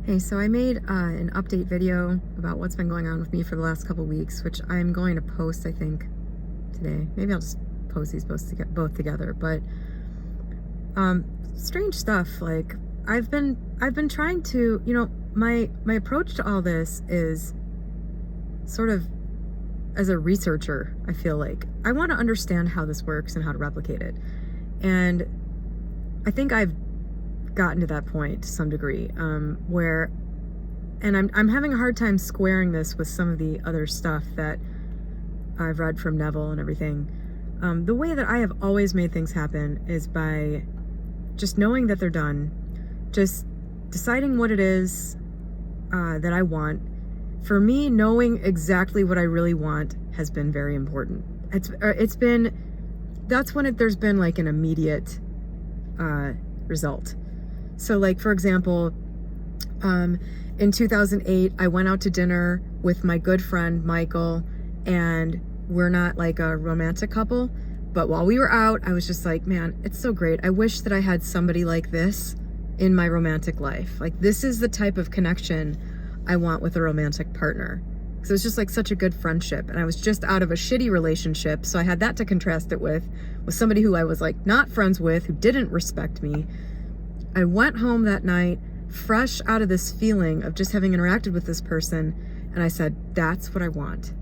Hey, so I made an update video about what's been going on with me for the last couple weeks, which I'm going to post, I think, today. Maybe I'll just post these both together. But strange stuff. Like I've been trying to, my approach to all this is sort of as a researcher. I feel like I want to understand how this works and how to replicate it, and I think I've gotten to that point to some degree, where, and I'm having a hard time squaring this with some of the other stuff that I've read from Neville and everything. The way that I have always made things happen is by just knowing that they're done, just deciding what it is that I want. For me, knowing exactly what I really want has been very important. That's when there's been like an immediate result. So like, for example, in 2008, I went out to dinner with my good friend, Michael, and we're not like a romantic couple, but while we were out, I was just like, man, it's so great. I wish that I had somebody like this in my romantic life. Like, this is the type of connection I want with a romantic partner. So it was just like such a good friendship. And I was just out of a shitty relationship. So I had that to contrast it with somebody who I was like not friends with, who didn't respect me. I went home that night, fresh out of this feeling of just having interacted with this person, and I said, that's what I want.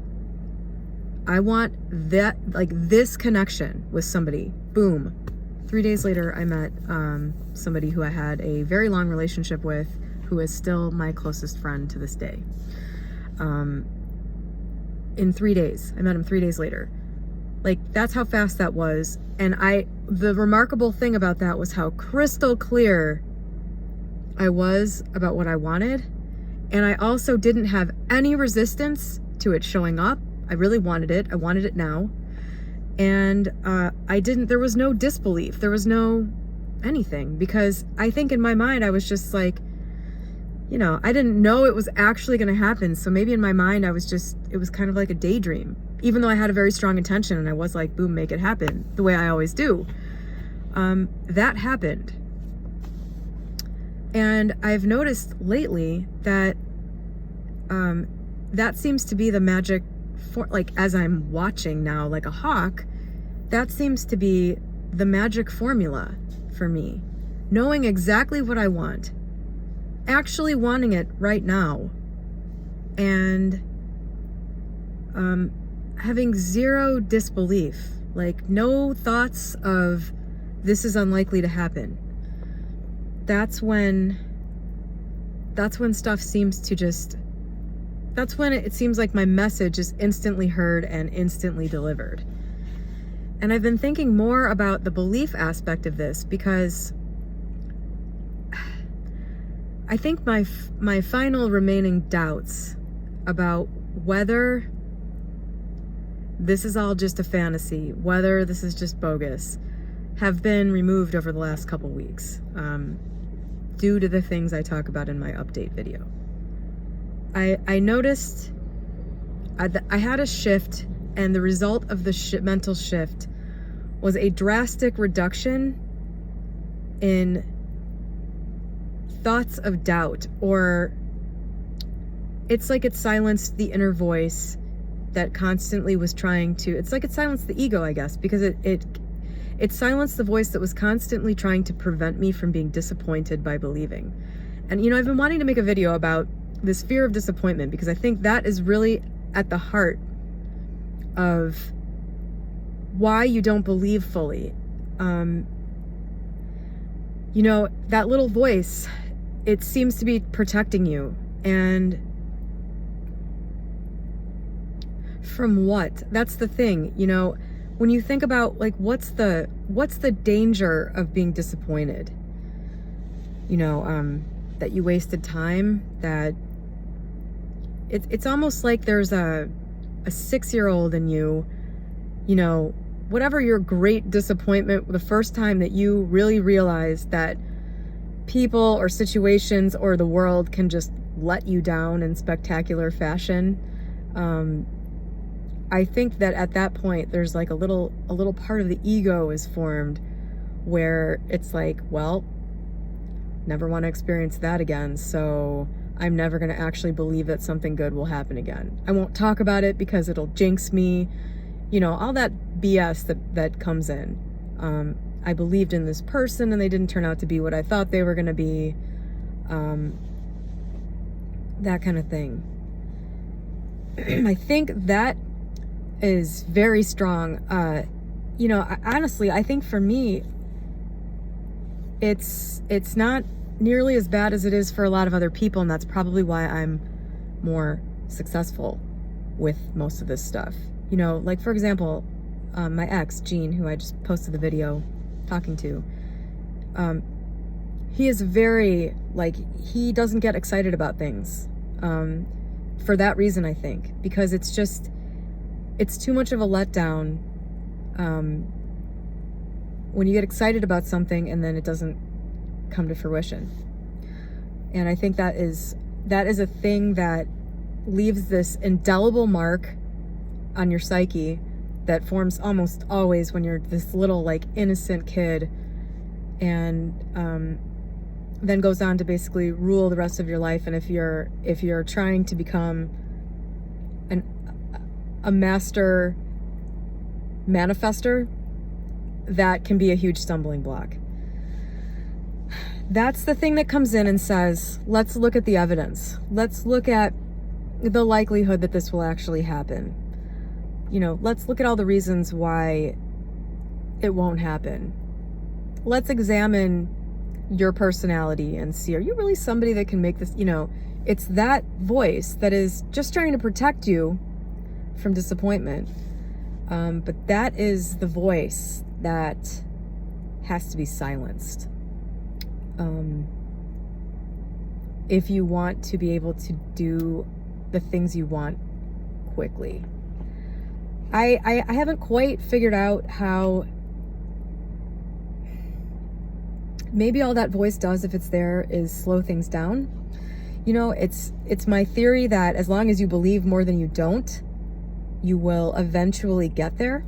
I want that, like this connection with somebody. Boom. 3 days later, I met somebody who I had a very long relationship with, who is still my closest friend to this day. In 3 days, I met him 3 days later. Like, that's how fast that was. And the remarkable thing about that was how crystal clear I was about what I wanted. And I also didn't have any resistance to it showing up. I really wanted it. I wanted it now. And there was no disbelief. There was no anything, because I think in my mind, I was just like, I didn't know it was actually going to happen. So maybe in my mind, it was kind of like a daydream, even though I had a very strong intention and I was like, boom, make it happen, the way I always do. That happened. And I've noticed lately that that seems to be the magic for, like, as I'm watching now, like a hawk, that seems to be the magic formula for me. Knowing exactly what I want, actually wanting it right now, and having zero disbelief, like no thoughts of this is unlikely to happen. That's when stuff seems to that's when it seems like my message is instantly heard and instantly delivered. And I've been thinking more about the belief aspect of this, because I think my final remaining doubts about whether this is all just a fantasy, whether this is just bogus, have been removed over the last couple weeks, due to the things I talk about in my update video. I noticed I had a shift, and the result of the mental shift was a drastic reduction in thoughts of doubt, or it's like it silenced the inner voice that constantly was trying to, it's like it silenced the ego, I guess, because it silenced the voice that was constantly trying to prevent me from being disappointed by believing. And I've been wanting to make a video about this fear of disappointment, because I think that is really at the heart of why you don't believe fully. That little voice, it seems to be protecting you. And from what? That's the thing. When you think about, like, what's the danger of being disappointed? That you wasted time, that it's almost like there's a 6-year-old in you, whatever your great disappointment, the first time that you really realize that people or situations or the world can just let you down in spectacular fashion. I think that at that point, there's like a little part of the ego is formed, where it's like, well, never want to experience that again. So I'm never going to actually believe that something good will happen again. I won't talk about it because it'll jinx me. You know, all that BS that comes in. I believed in this person and they didn't turn out to be what I thought they were going to be. That kind of thing. I think that is very strong. You know, honestly, I think for me, it's not nearly as bad as it is for a lot of other people, and that's probably why I'm more successful with most of this stuff. You know, like for example, my ex, Gene, who I just posted the video talking to, he is very, like, he doesn't get excited about things. For that reason, I think, because it's too much of a letdown when you get excited about something and then it doesn't come to fruition. And I think that is a thing that leaves this indelible mark on your psyche that forms almost always when you're this little, like, innocent kid, and then goes on to basically rule the rest of your life. And if you're trying to become a master manifester, that can be a huge stumbling block. That's the thing that comes in and says, let's look at the evidence. Let's look at the likelihood that this will actually happen. You know, let's look at all the reasons why it won't happen. Let's examine your personality and see, are you really somebody that can make this? You know, it's that voice that is just trying to protect you from disappointment. But that is the voice that has to be silenced. If you want to be able to do the things you want quickly. I haven't quite figured out how. Maybe all that voice does, if it's there, is slow things down. You know, it's my theory that as long as you believe more than you don't, you will eventually get there.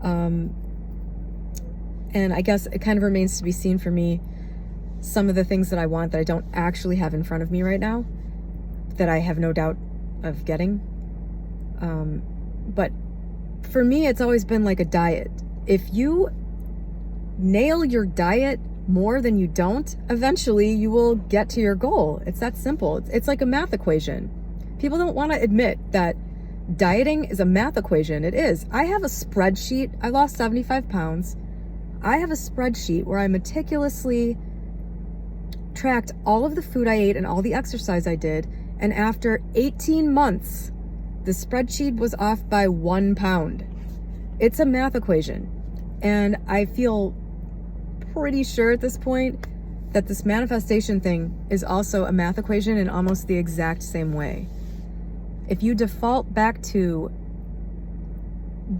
And I guess it kind of remains to be seen for me, some of the things that I want that I don't actually have in front of me right now, that I have no doubt of getting. But for me, it's always been like a diet. If you nail your diet more than you don't, eventually you will get to your goal. It's that simple. It's like a math equation. People don't want to admit that dieting is a math equation. It is. I have a spreadsheet. I lost 75 pounds. I have a spreadsheet where I meticulously tracked all of the food I ate and all the exercise I did. And after 18 months, the spreadsheet was off by 1 pound. It's a math equation. And I feel pretty sure at this point that this manifestation thing is also a math equation in almost the exact same way. If you default back to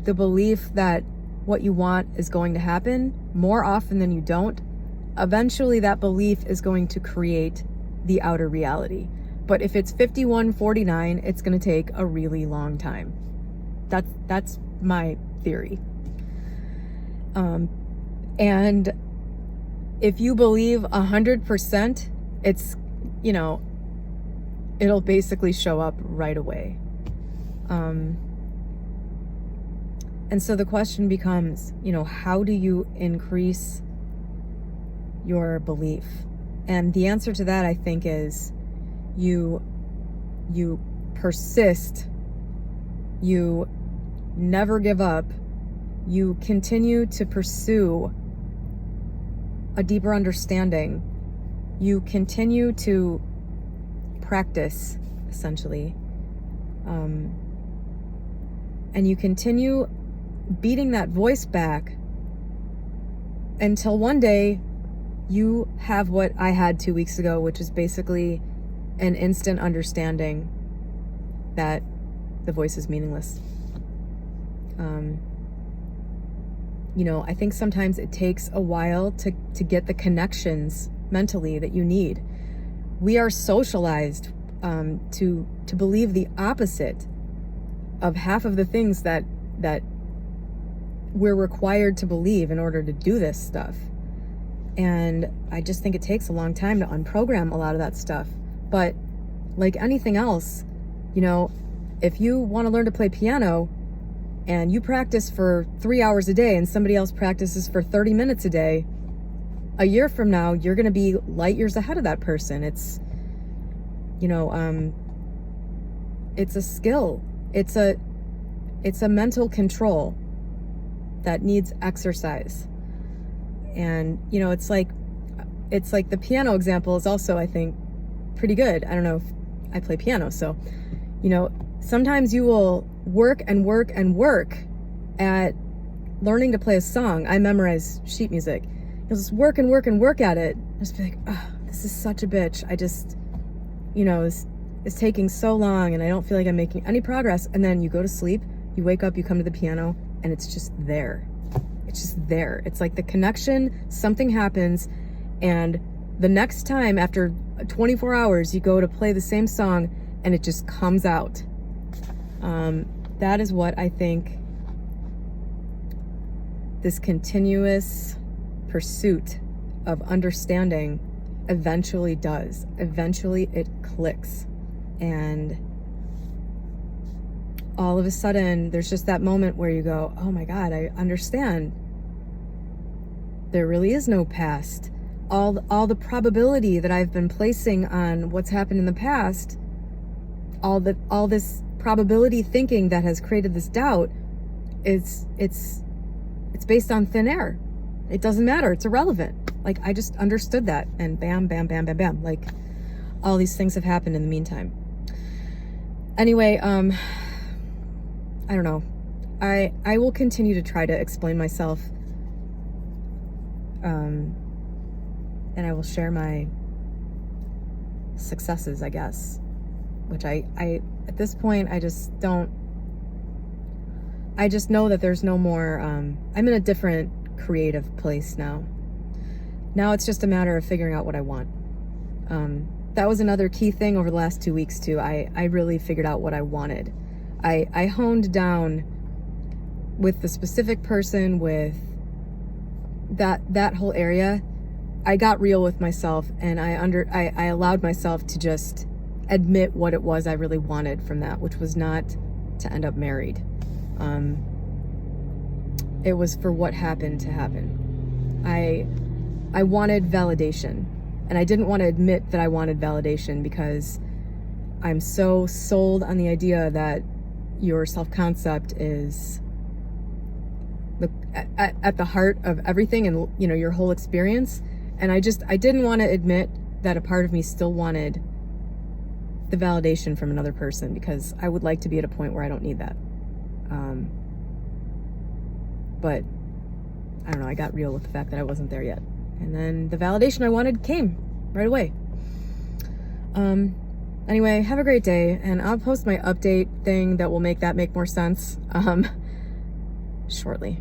the belief that what you want is going to happen more often than you don't, eventually that belief is going to create the outer reality. But if it's 51-49, it's going to take a really long time. That's my theory. And if you believe 100%, it's, you know, it'll basically show up right away. And so the question becomes, you know, how do you increase your belief? And the answer to that, I think, is you persist, you never give up, you continue to pursue a deeper understanding, you continue to practice, essentially, and you continue beating that voice back until one day you have what I had 2 weeks ago, which is basically an instant understanding that the voice is meaningless. You know, I think sometimes it takes a while to get the connections mentally that you need. We are socialized to believe the opposite of half of the things that we're required to believe in order to do this stuff. And I just think it takes a long time to unprogram a lot of that stuff. But like anything else, you know, if you want to learn to play piano and you practice for 3 hours a day and somebody else practices for 30 minutes a day, a year from now, you're going to be light years ahead of that person. It's, you know, it's a skill. It's a mental control that needs exercise. And, you know, it's like the piano example is also, I think, pretty good. I don't know if I play piano, so, you know, sometimes you will work and work and work at learning to play a song. I memorize sheet music. You'll just work and work and work at it. Just be like, oh, this is such a bitch. I just, you know, it's taking so long and I don't feel like I'm making any progress. And then you go to sleep, you wake up, you come to the piano, and it's just there. It's just there. It's like the connection, something happens, and the next time after 24 hours, you go to play the same song and it just comes out. That is what I think this continuous pursuit of understanding eventually does. Eventually it clicks. And all of a sudden, there's just that moment where you go, oh my God, I understand. There really is no past. All the probability that I've been placing on what's happened in the past, all this probability thinking that has created this doubt, it's based on thin air. It doesn't matter. It's irrelevant. Like, I just understood that, and bam, bam, bam, bam, bam. Like, all these things have happened in the meantime. Anyway, I don't know. I will continue to try to explain myself, and I will share my successes, I guess, which I at this point, I just know that there's no more, I'm in a different creative place now. Now it's just a matter of figuring out what I want. That was another key thing over the last 2 weeks too. I really figured out what I wanted. I honed down with the specific person, with that whole area. I got real with myself, and I allowed myself to just admit what it was I really wanted from that, which was not to end up married. It was for what happened to happen. I wanted validation, and I didn't want to admit that I wanted validation because I'm so sold on the idea that your self-concept is at the heart of everything, and, you know, your whole experience. And I didn't want to admit that a part of me still wanted the validation from another person, because I would like to be at a point where I don't need that. But I don't know, I got real with the fact that I wasn't there yet. And then the validation I wanted came right away. Anyway, have a great day, and I'll post my update thing that will make that make more sense shortly.